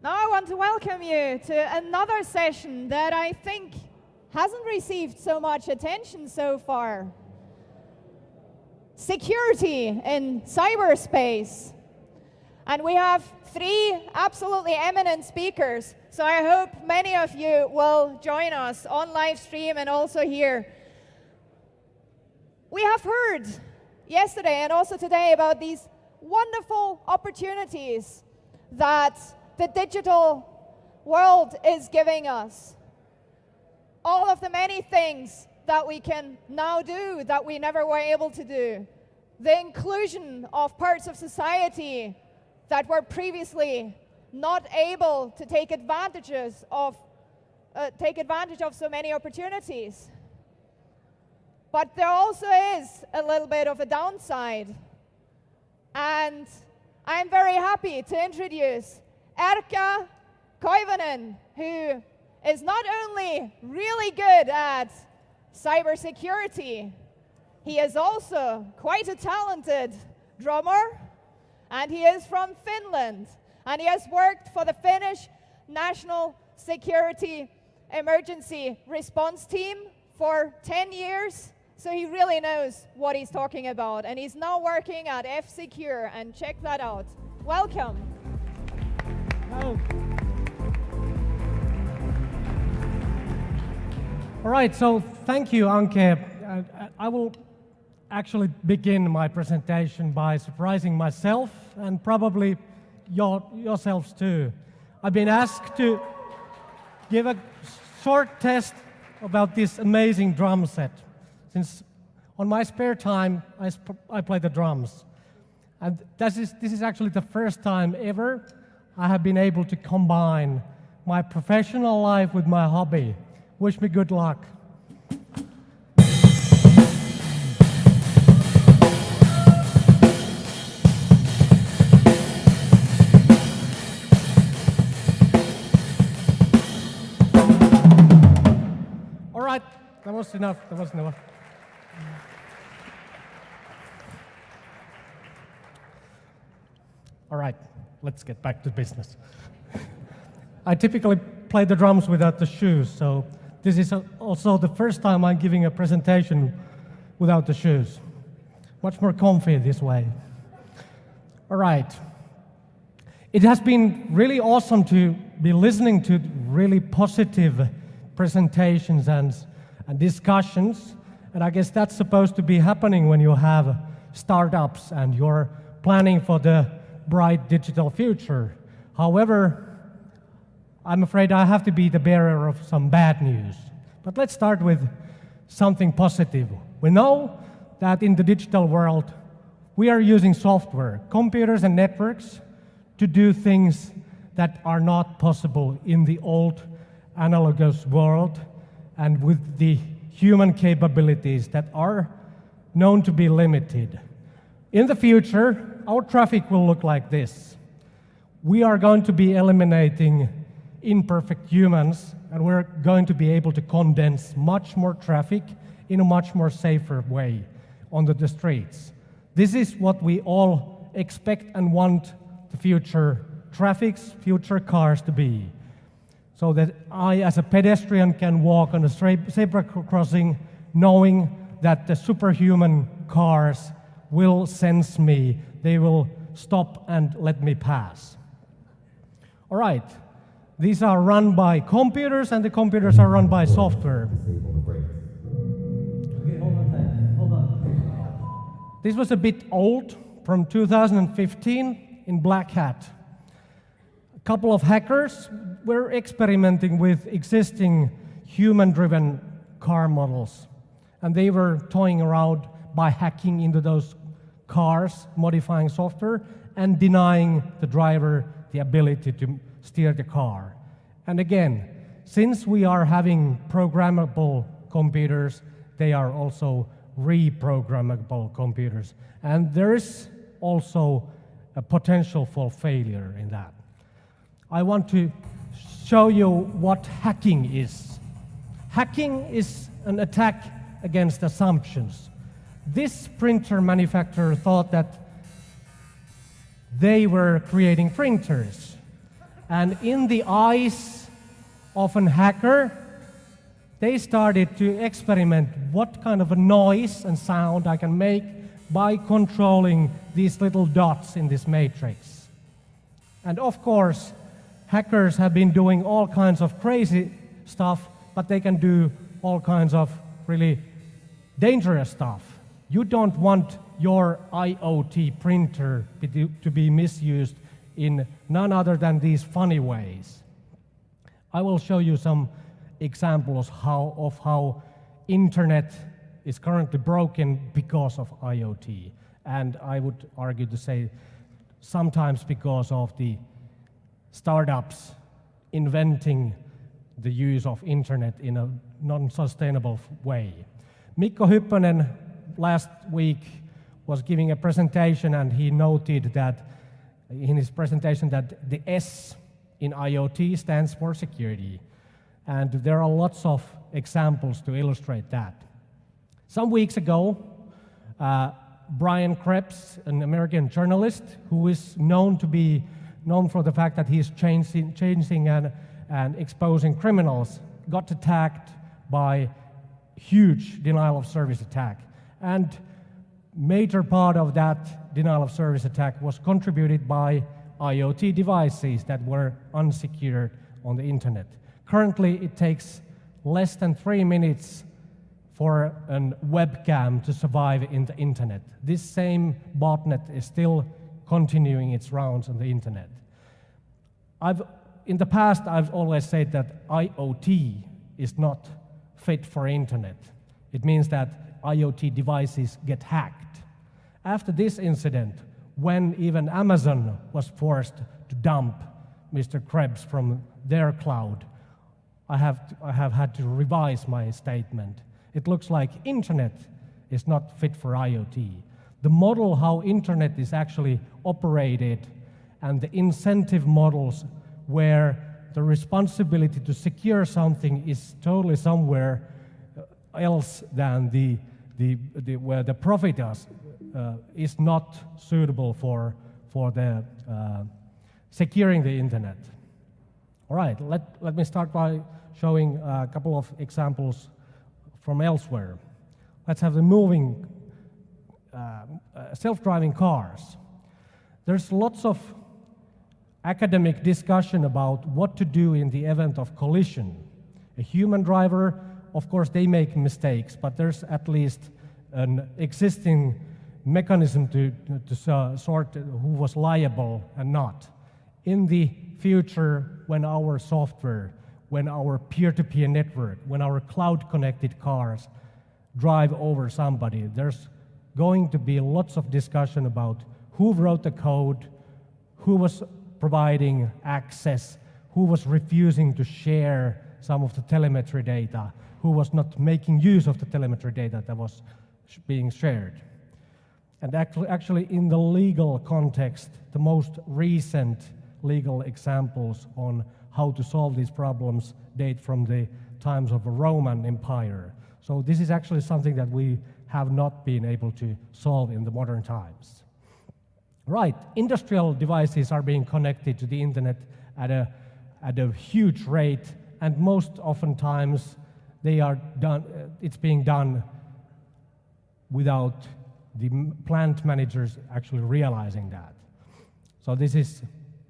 Now I want to welcome you to another session that I think hasn't received so much attention so far. Security in cyberspace. And we have three absolutely eminent speakers, so I hope many of you will join us on live stream and also here. We have heard yesterday and also today about these wonderful opportunities that the digital world is giving us. All of the many things that we can now do that we never were able to do. The inclusion of parts of society that were previously not able to take advantage of so many opportunities. But there also is a little bit of a downside. And I'm very happy to introduce Erka Koivunen, who is not only really good at cybersecurity, he is also quite a talented drummer, and he is from Finland, and he has worked for the Finnish National Security Emergency Response Team for 10 years, so he really knows what he's talking about, and he's now working at F-Secure, and check that out. Welcome. Hello. All right, so thank you, Anke. I will actually begin my presentation by surprising myself and probably yourselves too. I've been asked to give a short test about this amazing drum set, since on my spare time I play the drums. And this is actually the first time ever I have been able to combine my professional life with my hobby. Wish me good luck. All right, that was enough. All right, let's get back to business. I typically play the drums without the shoes, so this is also the first time I'm giving a presentation without the shoes. Much more comfy this way. All right. It has been really awesome to be listening to really positive presentations and discussions, and I guess that's supposed to be happening when you have startups and you're planning for the bright digital future. However, I'm afraid I have to be the bearer of some bad news. But let's start with something positive. We know that in the digital world, we are using software, computers and networks to do things that are not possible in the old analogous world and with the human capabilities that are known to be limited. In the future, our traffic will look like this. We are going to be eliminating imperfect humans, and we're going to be able to condense much more traffic in a much more safer way on the streets. This is what we all expect and want the future traffics, future cars to be. So that I, as a pedestrian, can walk on a zebra crossing knowing that the superhuman cars will sense me. They will stop and let me pass. All right. These are run by computers, and the computers are run by software. Okay, hold on. This was a bit old, from 2015 in Black Hat. A couple of hackers were experimenting with existing human-driven car models, and they were toying around by hacking into those cars, modifying software, and denying the driver the ability to steer the car. And again, since we are having programmable computers, they are also reprogrammable computers. And there is also a potential for failure in that. I want to show you what hacking is. Hacking is an attack against assumptions. This printer manufacturer thought that they were creating printers. And in the eyes of a hacker, they started to experiment what kind of a noise and sound I can make by controlling these little dots in this matrix. And of course, hackers have been doing all kinds of crazy stuff, but they can do all kinds of really dangerous stuff. You don't want your IoT printer to be misused in none other than these funny ways. I will show you some examples of how internet is currently broken because of IoT. And I would argue to say sometimes because of the startups inventing the use of internet in a non-sustainable way. Mikko Hyppönen last week was giving a presentation, and he noted that in his presentation that the S in IoT stands for security. And there are lots of examples to illustrate that. Some weeks ago, Brian Krebs, an American journalist who is known for the fact that he's changing and exposing criminals, got attacked by huge denial of service attack. And major part of that denial of service attack was contributed by IoT devices that were unsecured on the internet. Currently, it takes less than 3 minutes for a webcam to survive in the internet. This same botnet is still continuing its rounds on the internet. In the past, I've always said that IoT is not fit for internet. It means that IoT devices get hacked. After this incident, when even Amazon was forced to dump Mr. Krebs from their cloud, I have had to revise my statement. It looks like internet is not fit for IoT. The model how internet is actually operated and the incentive models where the responsibility to secure something is totally somewhere else than where the profit is not suitable for the securing the internet. All right, let me start by showing a couple of examples from elsewhere. Let's have the moving self-driving cars. There's lots of academic discussion about what to do in the event of collision. A human driver, of course, they make mistakes, but there's at least an existing mechanism to sort who was liable and not. In the future, when our software, when our peer-to-peer network, when our cloud-connected cars drive over somebody, there's going to be lots of discussion about who wrote the code, who was providing access, who was refusing to share some of the telemetry data, who was not making use of the telemetry data that was being shared. And actually in the legal context, the most recent legal examples on how to solve these problems date from the times of the Roman Empire. So this is actually something that we have not been able to solve in the modern times. Right, industrial devices are being connected to the internet at a huge rate, and most oftentimes it's being done without the plant managers actually realizing that. So this is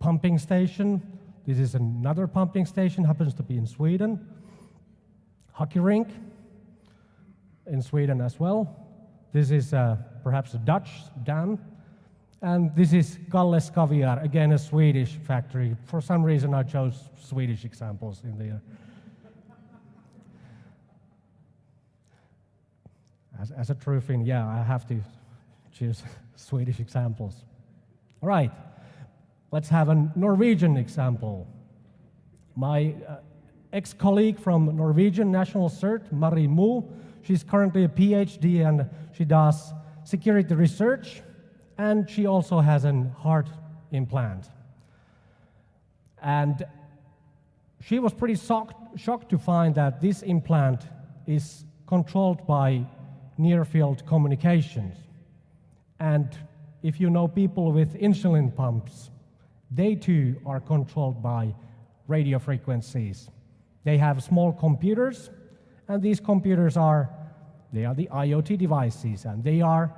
pumping station. This is another pumping station, happens to be in Sweden. Hockey rink in Sweden as well. This is perhaps a Dutch dam. And this is Kalles Caviar, again a Swedish factory. For some reason I chose Swedish examples in there. As a true Finn, yeah, I have to choose Swedish examples. All right, let's have a Norwegian example. My ex-colleague from Norwegian National CERT, Mari Mo, she's currently a PhD and she does security research, and she also has a heart implant. And she was pretty shocked to find that this implant is controlled by near-field communications. And if you know people with insulin pumps, they too are controlled by radio frequencies. They have small computers, and these computers are the IoT devices, and they are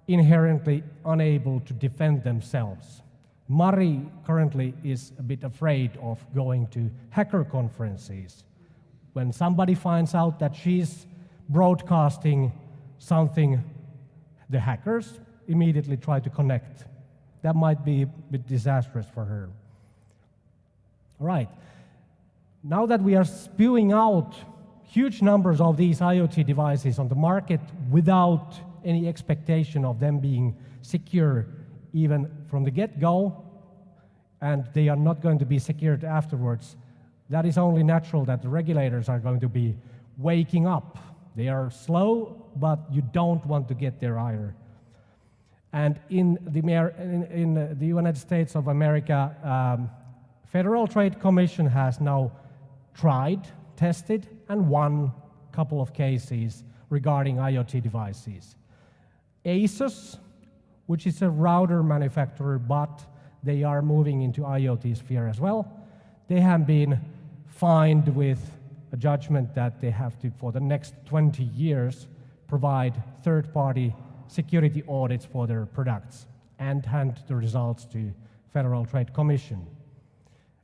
inherently unable to defend themselves. Mari currently is a bit afraid of going to hacker conferences. When somebody finds out that she's broadcasting something, the hackers immediately try to connect. That might be a bit disastrous for her. All right. Now that we are spewing out huge numbers of these IoT devices on the market without any expectation of them being secure even from the get-go, and they are not going to be secured afterwards, that is only natural that the regulators are going to be waking up. They are slow, but you don't want to get there either. And in the United States of America, Federal Trade Commission has now tried, tested, and won a couple of cases regarding IoT devices. ASUS, which is a router manufacturer, but they are moving into IoT sphere as well, they have been fined with a judgment that they have to, for the next 20 years, provide third-party security audits for their products and hand the results to Federal Trade Commission.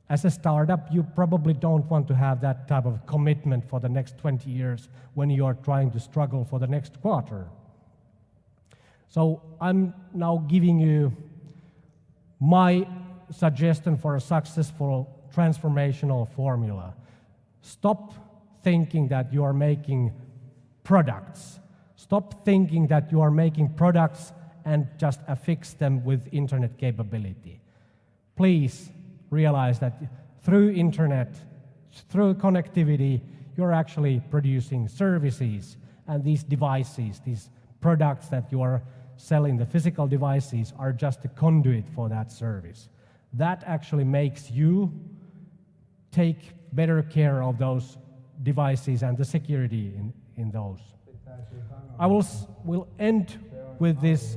As a startup, you probably don't want to have that type of commitment for the next 20 years when you are trying to struggle for the next quarter. So I'm now giving you my suggestion for a successful transformational formula. Stop thinking that you are making products. Stop thinking that you are making products and just affix them with internet capability. Please realize that through internet, through connectivity, you're actually producing services, and these devices, these products that you are selling, the physical devices, are just a conduit for that service. That actually makes you take better care of those devices and the security in those. I will end with this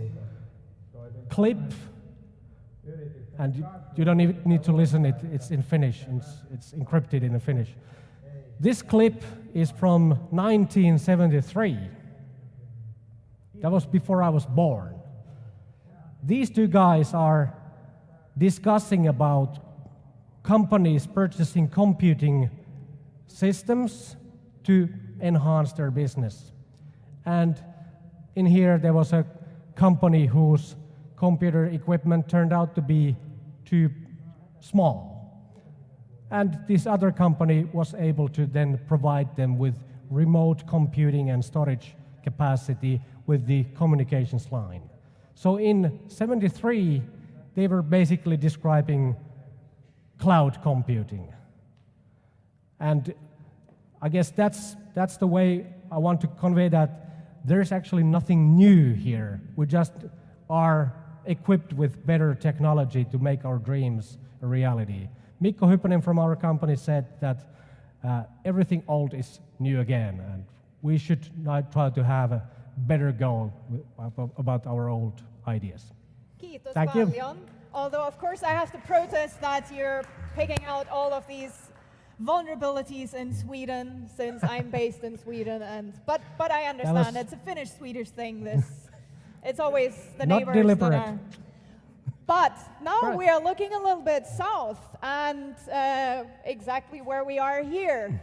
clip, and you don't even need to listen, it's in Finnish, it's encrypted in Finnish. This clip is from 1973. That was before I was born. These two guys are discussing about companies purchasing computing systems to enhance their business. And in here there was a company whose computer equipment turned out to be too small. And this other company was able to then provide them with remote computing and storage capacity with the communications line. So in '73, they were basically describing cloud computing. And I guess that's the way I want to convey that there's actually nothing new here. We just are equipped with better technology to make our dreams a reality. Mikko Hyppönen from our company said that everything old is new again, and we should not try to have a better goal about our old ideas. Kiitos Thank you. paljon. Although, of course, I have to protest that you're picking out all of these vulnerabilities in Sweden, since I'm based in Sweden. But I understand it's a Finnish-Swedish thing. It's always the Not neighbors deliberate. that are. But now Right. we are looking a little bit south, and exactly where we are here.